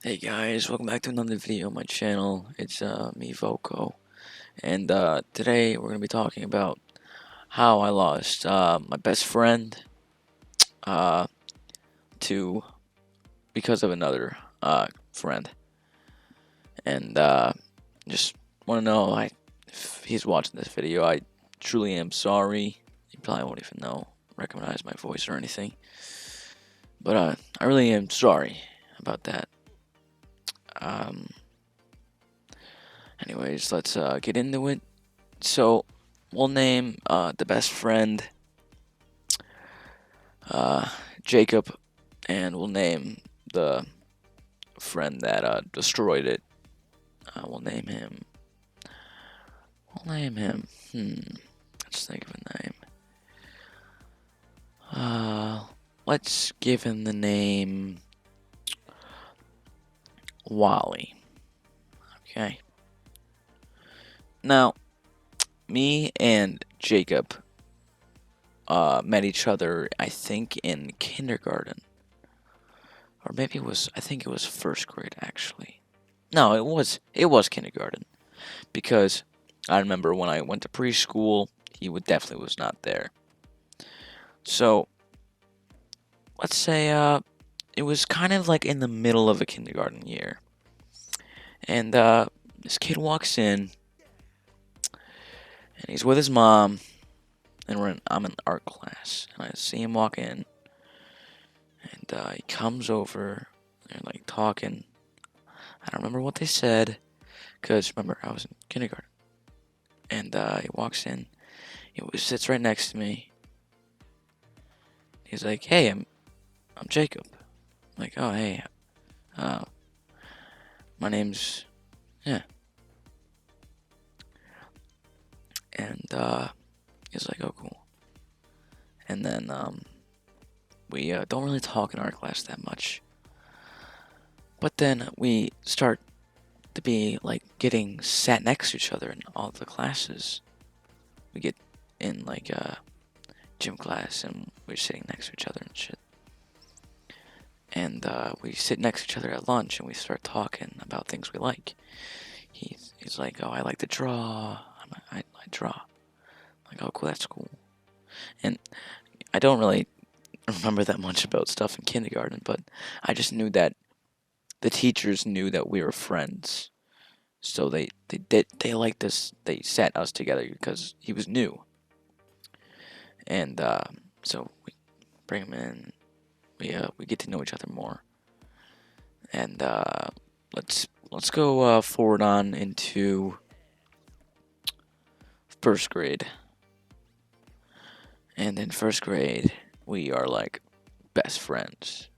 Hey guys, welcome back to another video on my channel. It's me, Voco, and today we're gonna be talking about how I lost my best friend uh, to because of another friend, and just want to know if he's watching this video. I truly am sorry. You probably won't even recognize my voice or anything, but I really am sorry about that. Um, Anyways, let's get into it. So we'll name the best friend uh, Jacob, and we'll name the friend that destroyed it. We'll name him. We'll name him. Let's think of a name. Let's give him the name Wally. Okay. Now, me and Jacob met each other, I think, in kindergarten. Or maybe I think it was first grade, actually. No, it was kindergarten. Because I remember when I went to preschool, he definitely was not there. So, let's say it was kind of like in the middle of a kindergarten year. And this kid walks in, and he's with his mom, and I'm in art class. And I see him walk in, and he comes over, and like talking. I don't remember what they said, because remember, I was in kindergarten. And he walks in, sits right next to me. He's like, "Hey, I'm Jacob." I'm like, "Oh, hey, uh, my name's yeah." And he's like, "Oh, cool." And then we don't really talk in our class that much. But then we start to be like getting sat next to each other in all the classes. We get in like gym class, and we're sitting next to each other and shit. And we sit next to each other at lunch, and we start talking about things we like. He's like, "Oh, I like to draw. I draw." I'm like, "Oh, cool, that's cool." And I don't really remember that much about stuff in kindergarten, but I just knew that the teachers knew that we were friends. So they liked us. They sat us together because he was new, and so we bring him in. We get to know each other more, and let's go forward on into first grade. And in first grade, we are like best friends.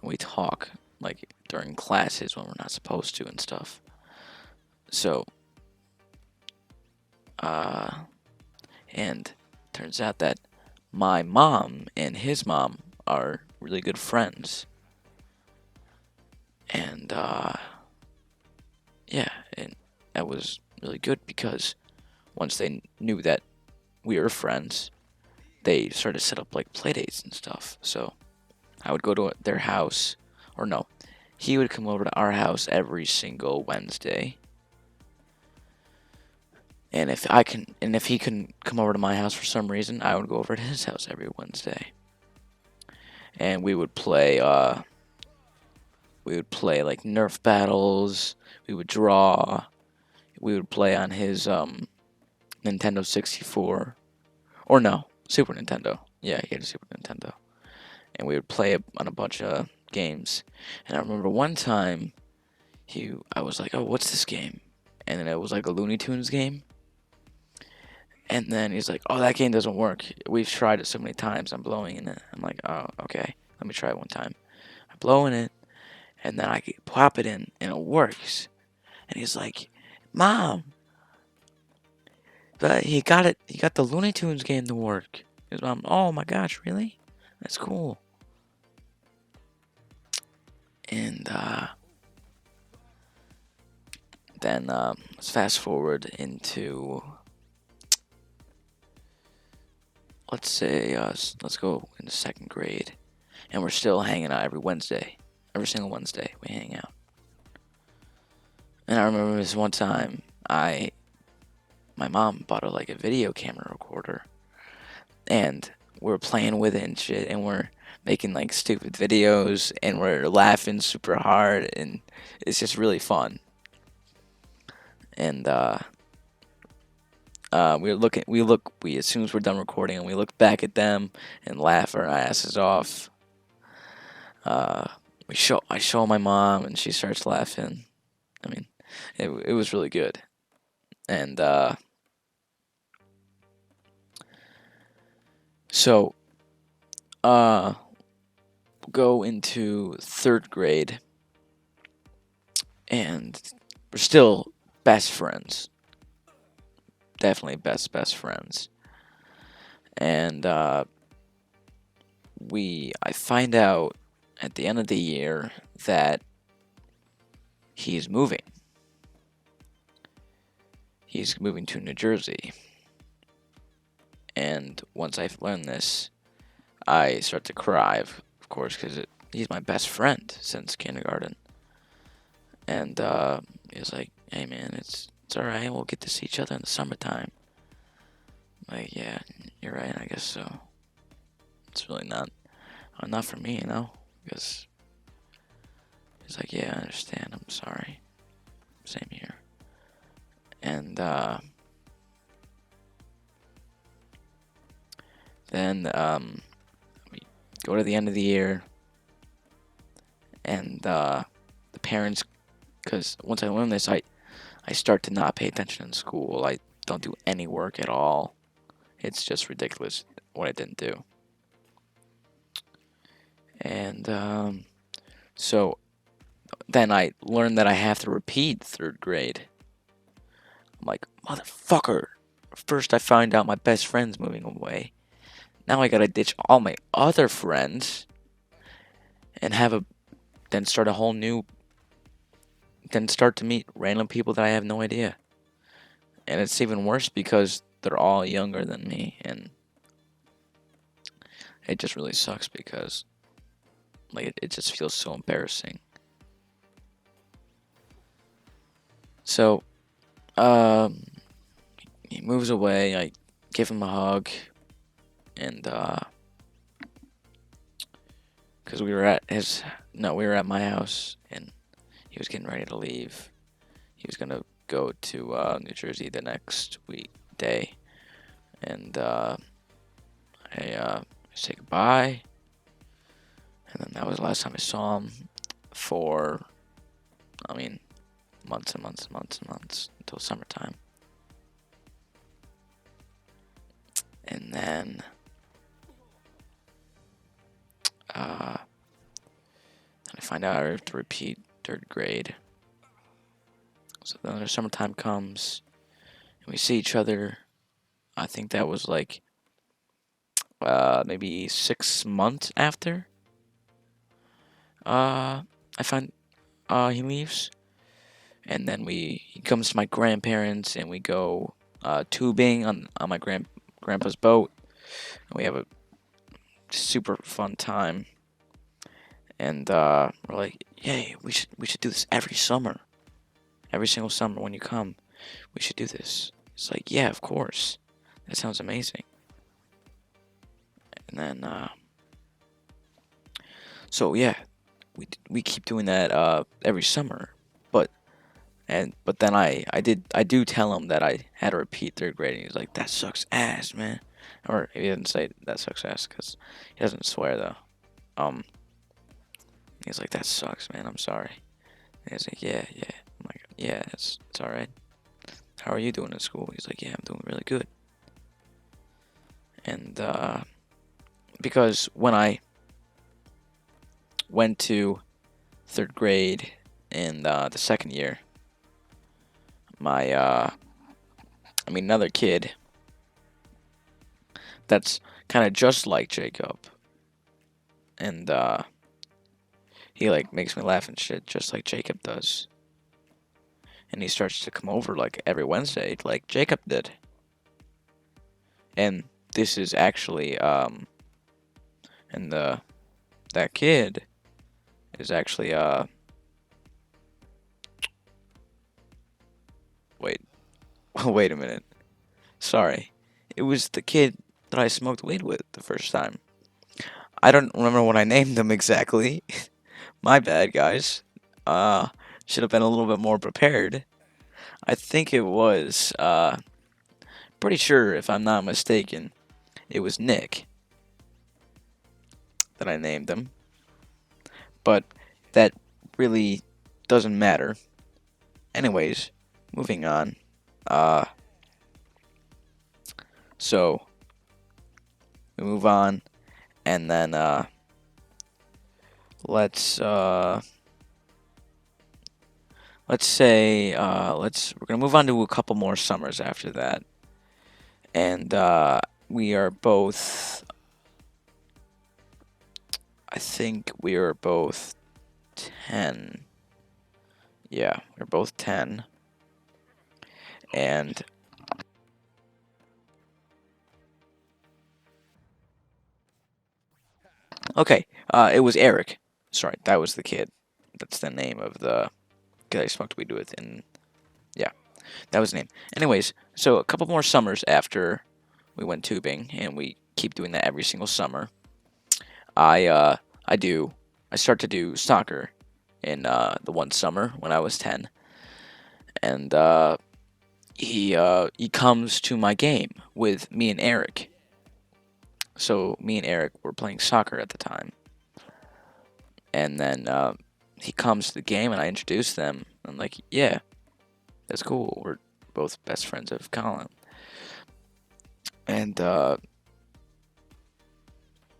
We talk like during classes when we're not supposed to and stuff. So, uh, and turns out that my mom and his mom are really good friends. And, yeah, and that was really good because once they knew that we were friends, they started to set up like play dates and stuff. So I would go to their house, or no, he would come over to our house every single Wednesday. And if he couldn't come over to my house for some reason, I would go over to his house every Wednesday. And we would play like Nerf battles. We would draw. We would play on his Nintendo 64, or no, Super Nintendo. Yeah, he had a Super Nintendo, and we would play on a bunch of games. And I remember one time, I was like, "Oh, what's this game?" And then it was like a Looney Tunes game. And then he's like, "Oh, that game doesn't work. We've tried it so many times. I'm blowing in it." I'm like, "Oh, okay. Let me try it one time." I blow in it, and then I pop it in, and it works. And he's like, "Mom, but he got it. He got the Looney Tunes game to work." His mom, "Oh my gosh, really? That's cool." And then let's fast forward into, let's say let's go into second grade, and we're still hanging out every Wednesday. Every single Wednesday we hang out. And I remember this one time my mom bought a video camera recorder, and we're playing with it and shit, and we're making like stupid videos, and we're laughing super hard, and it's just really fun. And we as soon as we're done recording, and we look back at them and laugh our asses off. I show my mom, and she starts laughing. I mean, it was really good. And so go into third grade, and we're still best friends. Definitely best friends. And I find out at the end of the year that he's moving. He's moving to New Jersey. And once I learn this, I start to cry, of course, because he's my best friend since kindergarten. And he's like, "Hey man, it's alright. We'll get to see each other in the summertime." I'm like, yeah, you're right. I guess so. It's really not for me, because he's like, "Yeah, I understand. I'm sorry. Same here." And then we go to the end of the year, and the parents, because once I learn this, I start to not pay attention in school. I don't do any work at all. It's just ridiculous what I didn't do. And so then I learned that I have to repeat third grade. I'm like, motherfucker. First I find out my best friend's moving away. Now I gotta ditch all my other friends and then start a whole new, then start to meet random people that I have no idea. And it's even worse because they're all younger than me, and it just really sucks because it just feels so embarrassing. So, he moves away. I give him a hug, and because we were at my house, and he was getting ready to leave. He was gonna go to New Jersey the next day, and I say goodbye, and then that was the last time I saw him for, months and months and months and months until summertime. And then I find out I have to repeat third grade. So then the summertime comes, and we see each other. I think that was maybe 6 months after I find he leaves. And then he comes to my grandparents, and we go tubing on my grandpa's boat, and we have a super fun time. And we're like, "Yay, we should do this every summer, every single summer when you come. We should do this." It's like, "Yeah, of course, that sounds amazing." And then so yeah, we keep doing that every summer, but then I do tell him that I had to repeat third grade, and he's like, "That sucks ass, man." Or he didn't say that sucks ass because he doesn't swear though. He's like, "That sucks, man. I'm sorry." And he's like, "Yeah, yeah." I'm like, "Yeah, it's all right. How are you doing in school?" He's like, "Yeah, I'm doing really good." And because when I went to third grade in the second year, another kid that's kind of just like Jacob, and he makes me laugh and shit just like Jacob does, and he starts to come over every Wednesday like Jacob did. And this is actually and that kid is actually wait wait a minute. Sorry. It was the kid that I smoked weed with the first time. I don't remember what I named him exactly. My bad, guys. Uh, should have been a little bit more prepared. I think it was, pretty sure, if I'm not mistaken, it was Nick that I named him. But that really doesn't matter. Anyways, moving on. Uh, so we move on, and then, let's, let's say, we're gonna move on to a couple more summers after that. And, we are both, I think we are both 10. Yeah, we're both 10. And okay, it was Eric. Sorry, that was the kid. That's the name of the kid I smoked weed with, and yeah, that was the name. Anyways, so a couple more summers after we went tubing, and we keep doing that every single summer. I uh, I do, I start to do soccer in the one summer when I was 10, and he comes to my game with me and Eric. So me and Eric were playing soccer at the time, and then he comes to the game, and I introduce them. I'm like, yeah, that's cool. We're both best friends of Colin, and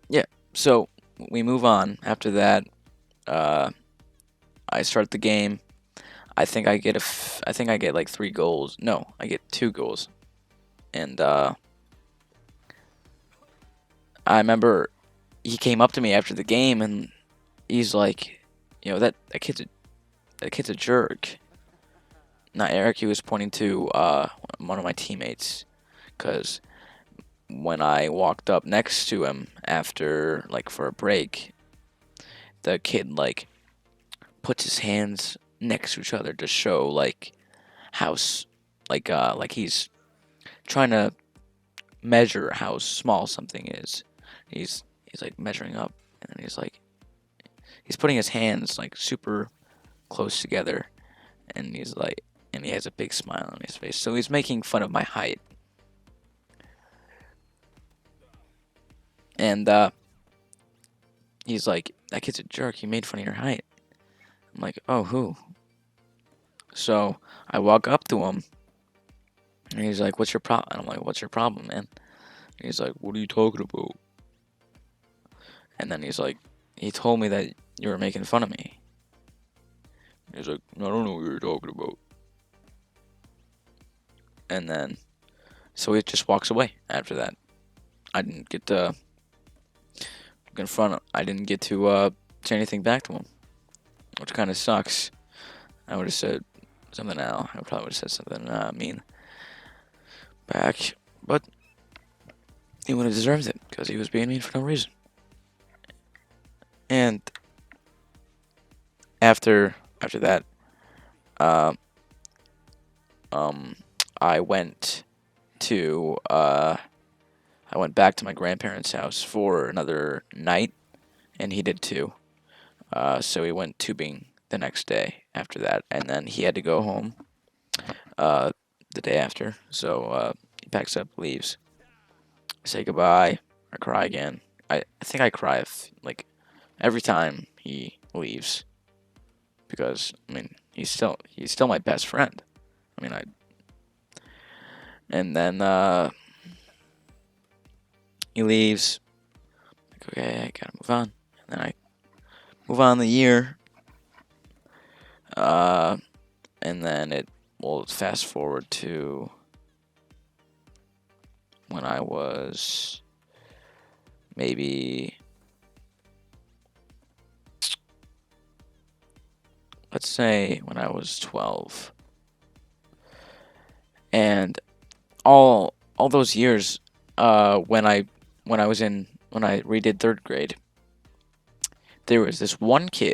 yeah. So we move on. After that, uh, I start the game. I think I get like 3 goals. No, I get 2 goals, and I remember he came up to me after the game, and he's like, that kid's a jerk. Not Eric. He was pointing to one of my teammates, because when I walked up next to him after, like, for a break, the kid, like, puts his hands next to each other to show, like, how like he's trying to measure how small something is. He's like measuring up, and then he's putting his hands like super close together, and he has a big smile on his face. So he's making fun of my height, and he's like, "That kid's a jerk. He made fun of your height." I'm like, "Oh, who?" So I walk up to him, and he's like, "What's your problem?" And I'm like, "What's your problem, man?" And he's like, "What are you talking about?" And then he told me that you were making fun of me. He's like, "I don't know what you're talking about." And then, so he just walks away after that. I didn't get to confront him. I didn't get to say anything back to him, which kind of sucks. I would have said something now. I probably would have said something mean back, but he would have deserved it because he was being mean for no reason. And after that, uh, um, I went to I went back to my grandparents' house for another night, and he did too. So we went tubing the next day after that, and then he had to go home uh, the day after. So he packs up, leaves. I say goodbye. I cry again. I think I cry like every time he leaves, because I mean he's still my best friend. I mean I and then he leaves. Like, okay, I gotta move on. And then I move on the year. Uh, and then we'll fast forward to when I was maybe, let's say when I was 12. And all those years, when I redid 3rd grade, there was this one kid